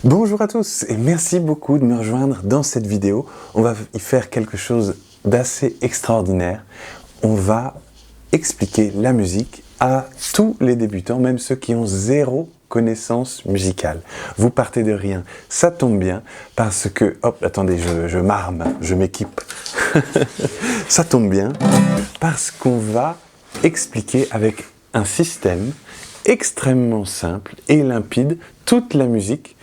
Bonjour à tous et merci beaucoup de me rejoindre dans cette vidéo. On va y faire quelque chose d'assez extraordinaire. On va expliquer la musique à tous les débutants, même ceux qui ont zéro connaissance musicale. Vous partez de rien, ça tombe bien parce que... Hop, attendez, je m'arme, je m'équipe. Ça tombe bien parce qu'on va expliquer avec un système extrêmement simple et limpide toute la musique,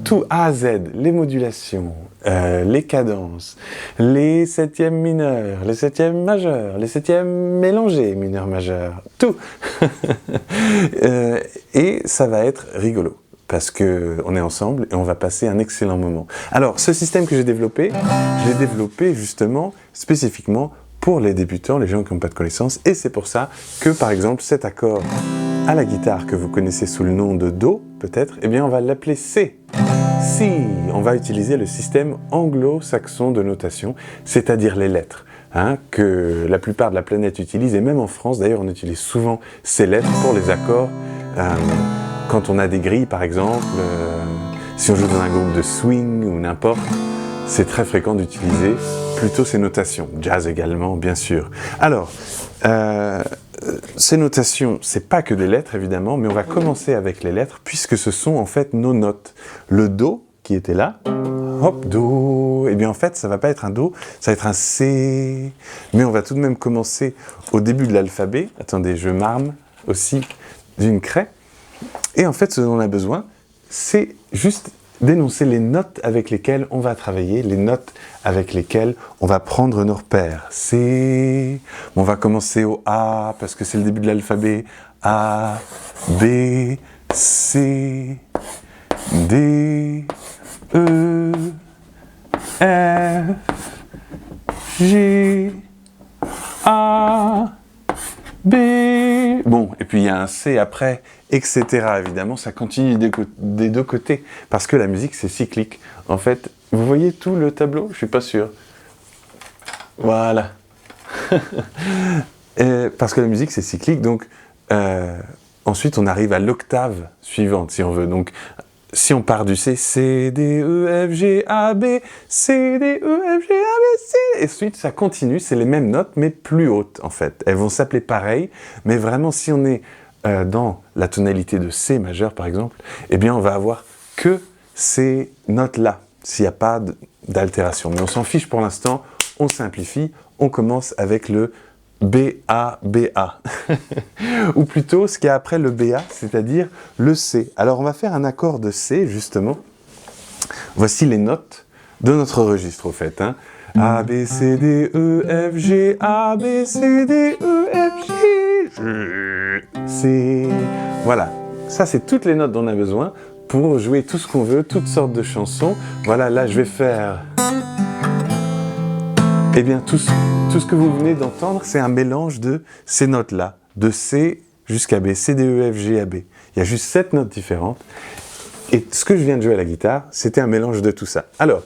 tout A à Z, les modulations, les cadences, les septièmes mineurs, les septièmes majeurs, les septièmes mélangés, mineurs majeurs, tout. Et ça va être rigolo parce qu'on est ensemble et on va passer un excellent moment. Alors, ce système que j'ai développé, je l'ai développé justement, spécifiquement pour les débutants, les gens qui n'ont pas de connaissances, et c'est pour ça que, par exemple, cet accord à la guitare que vous connaissez sous le nom de Do, peut-être, eh bien on va l'appeler C. Si, on va utiliser le système anglo-saxon de notation, c'est-à-dire les lettres, que la plupart de la planète utilise, et même en France, d'ailleurs, on utilise souvent ces lettres pour les accords. Quand on a des grilles, par exemple, si on joue dans un groupe de swing ou n'importe, c'est très fréquent d'utiliser plutôt ces notations. Jazz également, bien sûr. Alors, ces notations, c'est pas que des lettres évidemment, mais on va commencer avec les lettres puisque ce sont en fait nos notes. Le Do qui était là, hop, Do, et bien en fait ça va pas être un Do, ça va être un C, mais on va tout de même commencer au début de l'alphabet. Attendez, je m'arme aussi d'une craie. Et en fait ce dont on a besoin, c'est juste d'énoncer les notes avec lesquelles on va travailler, les notes avec lesquelles on va prendre nos repères. C, on va commencer au A parce que c'est le début de l'alphabet. A, B, C, D, E, F, G, A, B. Bon, et puis il y a un C après, etc. Évidemment, ça continue des deux côtés, parce que la musique, c'est cyclique. En fait, vous voyez tout le tableau? Je suis pas sûr. Voilà. Parce que la musique, c'est cyclique, donc ensuite, on arrive à l'octave suivante, si on veut. Donc, si on part du C, C, D, E, F, G, A, B, C, D, E, F, G, A, B, C, et ensuite ça continue, c'est les mêmes notes, mais plus hautes en fait. Elles vont s'appeler pareil, mais vraiment si on est dans la tonalité de C majeur par exemple, eh bien on va avoir que ces notes-là, s'il n'y a pas d'altération. Mais on s'en fiche pour l'instant, on simplifie, on commence avec le B-A, B-A. Ou plutôt ce qu'il y a après le B-A, c'est-à-dire le C. Alors on va faire un accord de C, justement. Voici les notes de notre registre, au fait. A, B, C, D, E, F, G, A, B, C, D, E, F, G, C. Voilà. Ça, c'est toutes les notes dont on a besoin pour jouer tout ce qu'on veut, toutes sortes de chansons. Voilà, là, je vais faire... Eh bien, tout ce que vous venez d'entendre, c'est un mélange de ces notes-là, de C jusqu'à B, C, D, E, F, G, A, B. Il y a juste 7 notes différentes. Et ce que je viens de jouer à la guitare, c'était un mélange de tout ça. Alors,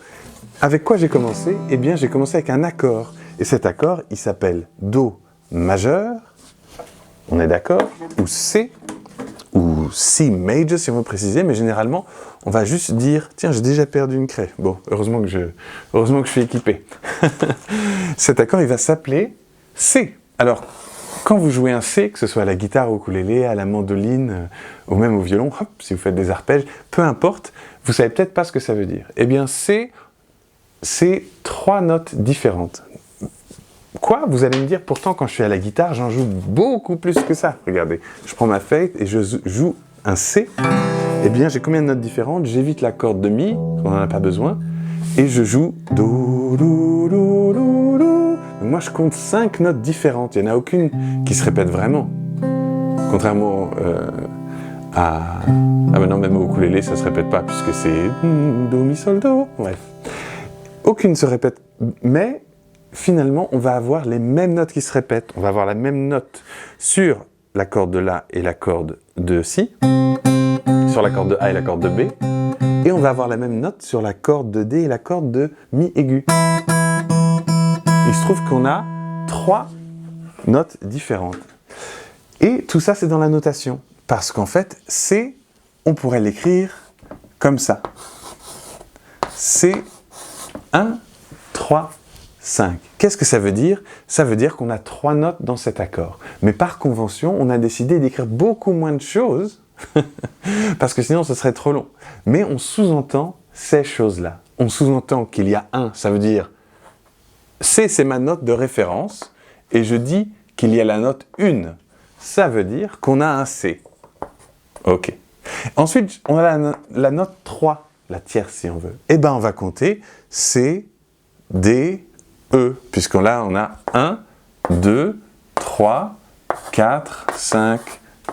avec quoi j'ai commencé? Eh bien, j'ai commencé avec un accord. Et cet accord, il s'appelle Do majeur, on est d'accord, ou C, ou C major si on veut préciser, mais généralement, on va juste dire, tiens, j'ai déjà perdu une craie. Bon, heureusement que je suis équipé. Cet accord, il va s'appeler C. Alors, quand vous jouez un C, que ce soit à la guitare, au ukulélé, à la mandoline, ou même au violon, hop, si vous faites des arpèges, peu importe, vous savez peut-être pas ce que ça veut dire. Eh bien, C, c'est 3 notes différentes. Quoi? Vous allez me dire, pourtant, quand je suis à la guitare, j'en joue beaucoup plus que ça. Regardez, je prends ma feuille et je joue un C. Eh bien, j'ai combien de notes différentes? J'évite la corde de Mi, on n'en a pas besoin, et je joue Do, Do, Do, Do, Do. Donc moi, je compte 5 notes différentes. Il n'y en a aucune qui se répète vraiment. Contrairement à... Ah ben non, même au ukulélé, ça ne se répète pas, puisque c'est Do, Mi, Sol, Do. Bref. Aucune ne se répète, mais finalement, on va avoir les mêmes notes qui se répètent. On va avoir la même note sur la corde de La et la corde de Si, sur la corde de A et la corde de B, et on va avoir la même note sur la corde de D et la corde de Mi aigu. Il se trouve qu'on a 3 notes différentes. Et tout ça, c'est dans la notation. Parce qu'en fait, C, on pourrait l'écrire comme ça. C'est 1, 3, 5. Qu'est-ce que ça veut dire? Ça veut dire qu'on a 3 notes dans cet accord. Mais par convention, on a décidé d'écrire beaucoup moins de choses, parce que sinon ce serait trop long. Mais on sous-entend ces choses-là. On sous-entend qu'il y a 1, ça veut dire C, c'est ma note de référence, et je dis qu'il y a la note 1. Ça veut dire qu'on a un C. Ok. Ensuite, on a la note 3, la tierce si on veut. Eh bien, on va compter C, D, E, puisqu'on là, on a 1, 2, 3, 4, 5,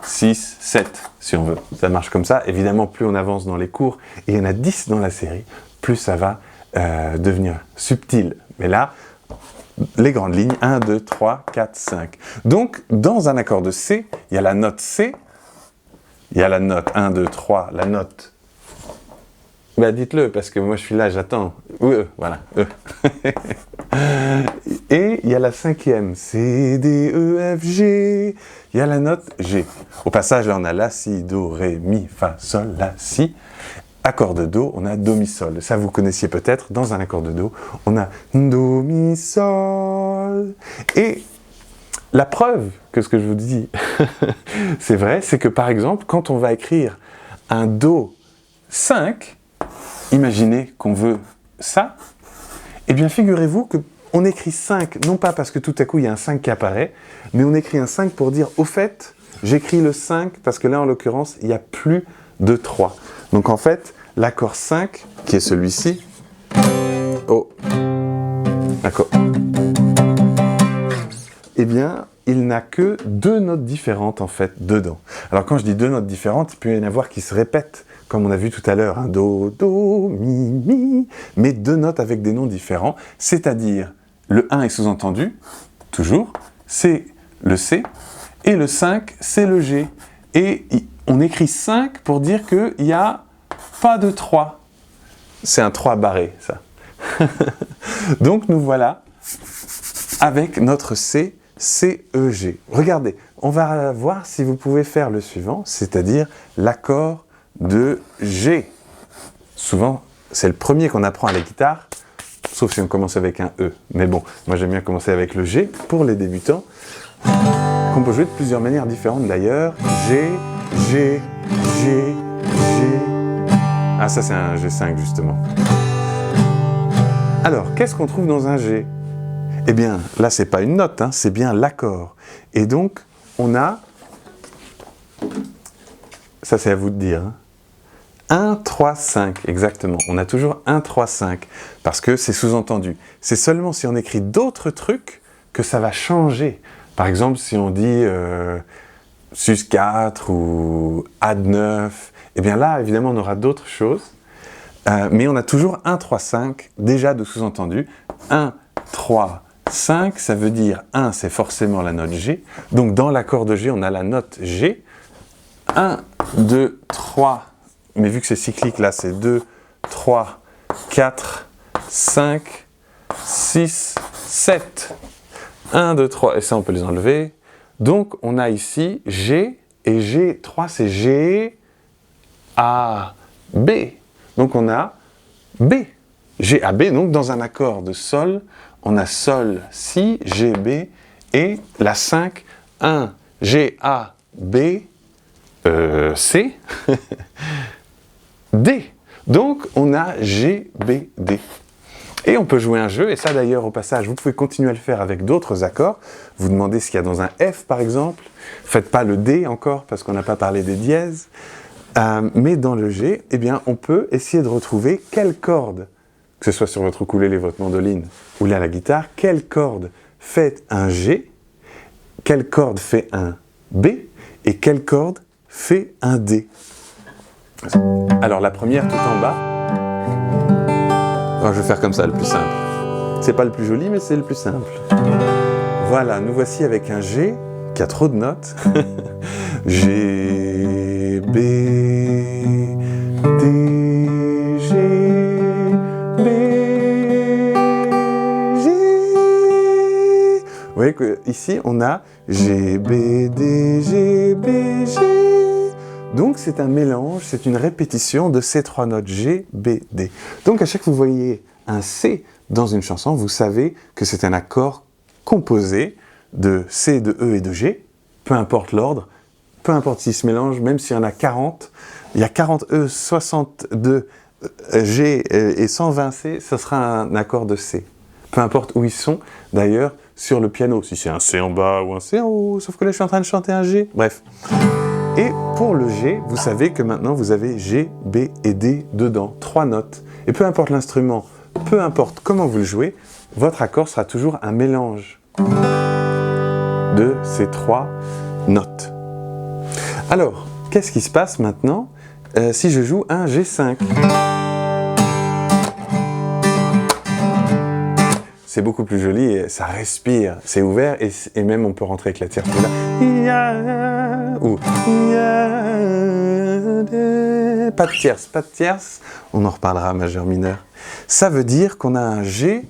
6, 7, si on veut. Ça marche comme ça. Évidemment, plus on avance dans les cours, et il y en a 10 dans la série, plus ça va devenir subtil. Mais là, les grandes lignes, 1, 2, 3, 4, 5. Donc, dans un accord de C, il y a la note C, il y a la note 1, 2, 3, la note... Bah dites-le, parce que moi je suis là, j'attends. Voilà, E. Et il y a la 5e, C, D, E, F, G. Il y a la note G. Au passage, là on a La, Si, Do, Ré, Mi, Fa, Sol, La, Si. Accord de Do, on a Do, Mi, Sol. Ça vous connaissiez peut-être, dans un accord de Do, on a Do, Mi, Sol. Et la preuve que ce que je vous dis, c'est vrai, c'est que par exemple, quand on va écrire un Do 5, imaginez qu'on veut ça, eh bien figurez-vous qu'on écrit 5, non pas parce que tout à coup il y a un 5 qui apparaît, mais on écrit un 5 pour dire, au fait, j'écris le 5 parce que là en l'occurrence, il n'y a plus de 3. Donc en fait, l'accord 5, qui est celui-ci, oh, d'accord, eh bien, il n'a que 2 notes différentes en fait dedans. Alors quand je dis 2 notes différentes, il peut y en avoir qui se répètent, comme on a vu tout à l'heure, un Do, Do, Mi, Mi, mais 2 notes avec des noms différents, c'est-à-dire le 1 est sous-entendu, toujours, c'est le C, et le 5, c'est le G. Et on écrit 5 pour dire qu'il n'y a pas de 3. C'est un 3 barré, ça. Donc nous voilà avec notre C, C, E, G. Regardez, on va voir si vous pouvez faire le suivant, c'est-à-dire l'accord de G. Souvent, c'est le premier qu'on apprend à la guitare, sauf si on commence avec un E. Mais bon, moi j'aime bien commencer avec le G pour les débutants, qu'on peut jouer de plusieurs manières différentes d'ailleurs. G, G, G, G. Ah, ça c'est un G5 justement. Alors, qu'est-ce qu'on trouve dans un G? Eh bien, là c'est pas une note, hein, c'est bien l'accord. Et donc, on a... Ça c'est à vous de dire, hein. 1, 3, 5, exactement. On a toujours 1, 3, 5, parce que c'est sous-entendu. C'est seulement si on écrit d'autres trucs que ça va changer. Par exemple, si on dit sus 4 ou add 9, eh bien là, évidemment, on aura d'autres choses. Mais on a toujours 1, 3, 5, déjà de sous-entendu. 1, 3, 5, ça veut dire 1, c'est forcément la note G. Donc dans l'accord de G, on a la note G. 1, 2, 3, mais vu que c'est cyclique, là, c'est 2, 3, 4, 5, 6, 7. 1, 2, 3, et ça, on peut les enlever. Donc, on a ici G, et G3, c'est G, A, B. Donc, on a B. G, A, B. Donc, dans un accord de Sol, on a Sol, Si, G, B, et la 5, 1, G, A, B, C, D. Donc, on a G, B, D. Et on peut jouer un jeu, et ça d'ailleurs, au passage, vous pouvez continuer à le faire avec d'autres accords. Vous demandez ce qu'il y a dans un F, par exemple. Faites pas le D encore, parce qu'on n'a pas parlé des dièses. Mais dans le G, eh bien, on peut essayer de retrouver quelle corde, que ce soit sur votre ukulélé, votre mandoline, ou là, la guitare, quelle corde fait un G, quelle corde fait un B, et quelle corde fait un D. Alors la première tout en bas, je vais faire comme ça, le plus simple. C'est pas le plus joli, mais c'est le plus simple. Voilà, nous voici avec un G qui a trop de notes. G, B, D, G, B, G. Vous voyez qu'ici on a G, B, D, G, B, G. Donc c'est un mélange, c'est une répétition de ces trois notes G, B, D. Donc à chaque fois que vous voyez un C dans une chanson, vous savez que c'est un accord composé de C, de E et de G, peu importe l'ordre, peu importe s'ils se mélangent, même s'il y en a 40, il y a 40 E, 62 G et 120 C, ce sera un accord de C. Peu importe où ils sont, d'ailleurs, sur le piano, si c'est un C en bas ou un C en haut, sauf que là je suis en train de chanter un G, bref. Et pour le G, vous savez que maintenant vous avez G, B et D dedans, 3 notes. Et peu importe l'instrument, peu importe comment vous le jouez, votre accord sera toujours un mélange de ces 3 notes. Alors, qu'est-ce qui se passe maintenant si je joue un G5 ? C'est beaucoup plus joli et ça respire, c'est ouvert et même on peut rentrer avec la tierce là. Ou pas de tierce, on en reparlera majeur mineur. Ça veut dire qu'on a un G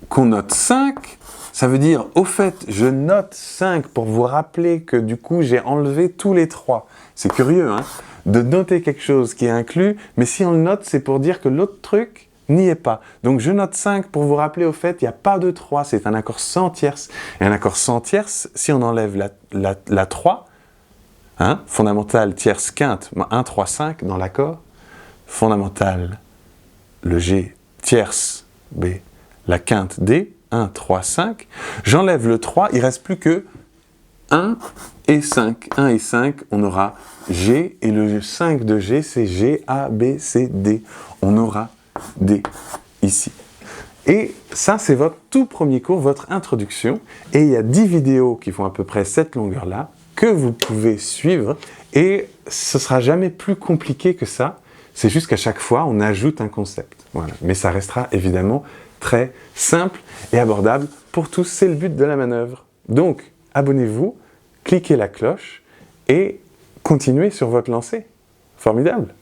qu'on note 5. Ça veut dire, au fait, je note 5 pour vous rappeler que du coup, j'ai enlevé tous les 3. C'est curieux, hein, de noter quelque chose qui est inclus, mais si on le note, c'est pour dire que l'autre truc n'y est pas. Donc je note 5 pour vous rappeler, au fait, il n'y a pas de 3, c'est un accord sans tierce. Et un accord sans tierce, si on enlève la 3, hein, fondamentale, tierce, quinte, 1, 3, 5 dans l'accord, fondamentale, le G, tierce, B, la quinte, D, 1, 3, 5, j'enlève le 3, il ne reste plus que 1 et 5. 1 et 5, on aura G, et le 5 de G, c'est G, A, B, C, D. On aura D ici. Et ça, c'est votre tout premier cours, votre introduction. Et il y a 10 vidéos qui font à peu près cette longueur-là, que vous pouvez suivre, et ce ne sera jamais plus compliqué que ça. C'est juste qu'à chaque fois, on ajoute un concept. Voilà. Mais ça restera évidemment très simple et abordable pour tous, c'est le but de la manœuvre. Donc, abonnez-vous, cliquez la cloche et continuez sur votre lancée. Formidable!